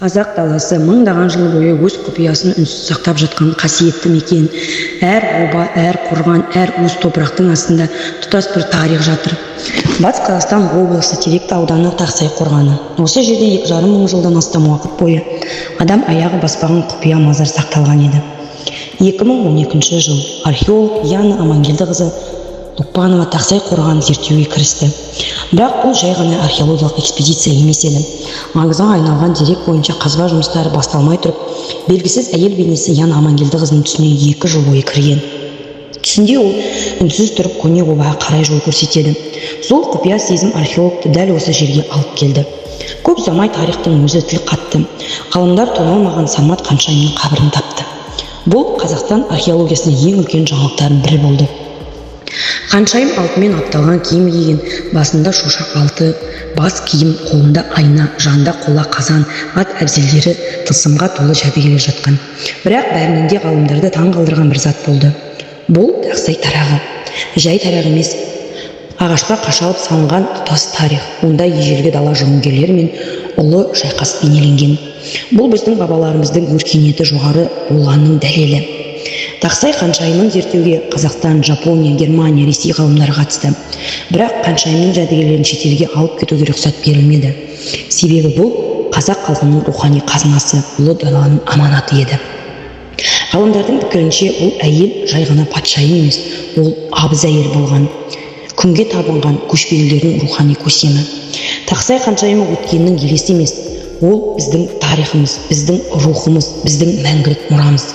Қазақ даласы мыңдаған жыл бойы өз құпиясын үнсіз сақтап жатқан қасиетті мекен. Әр оба, әр қорған, әр уыс топырақтың астында тұтас бір тарих жатыр. Батыс Қазақстан облысы Теректі ауданы Тақсай қорғаны. Осы жерде 2,5 мың жылдан астам уақыт бойы адам аяғы баспаған құпия мазар сақталған еді. 2012 жыл археолог Яна Амангелдіқызы Лұқпанова Тақсай қорғанын зерттеуге кірісті. Бірақ бұл жай ғана археологиялық экспедиция емес еді. Аңызға айналған дерек бойынша қазба жұмыстары басталмай тұрып, белгісіз әйел бейнесі Яна Амангелдіқызының түсіне 2 жыл бойы кірген. Түсінде ол үнсіз тұрып көне обаға қарай жол көрсетеді. Сол құпия сезім археологты дәл осы жерге алып келді. Көп ұзамай тарихтың өзі тіл қатты. Ғалымдар тоналмаған Самат Қаншайымның қабірін тапты. Бұл Қазақстан археологиясының ең үлкен жаңалықтардың бірі болды. Қаншайым алтынмен апталған киім киген, басында шошақ алты бас киім, қолында айна, жанында қола қазан, ат әбзелдері тылсымға толы жәдігерлер жатқан. Бірақ бәрінен де ғалымдарды таң қалдырған бір зат болды. Бұл Тақсай тарағы. Жай тарақ емес, ағашқа қашалып салынған тұтас тарих. Онда ежелгі дала жауынгерлері мен ұлы шайқас бейнеленген. Бұл біздің бабаларымыздың өркениеті жоғары болғанының дәлелі. Тақсай Қаншайымын зерттеуге Қазақстан, Жапония, Германия, Ресей ғалымдары қатысты. Бірақ Қаншайымның жәдігерлерін шетелге алып кетуге рұқсат берілмеді. Себебі бұл қазақ халқының рухани қазынасы, ұлы даланың аманаты еді. Ғалымдардың пікірінше бұл әйел жай ғана патшайым емес, ол абыз әйел болған, күнге табынған көшпелілердің рухани көсемі. Тақсай Қаншайымы өткеннің елесі емес, ол біздің тарихымыз, біздің рухымыз, біздің мәңгілік мұрамыз.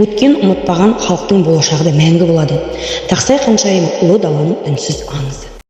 Өткен ұмытпаған халықтың болашағы да мәңгі болады. Тақсай Қаншайымы ұлы даланың үнсіз аңызы.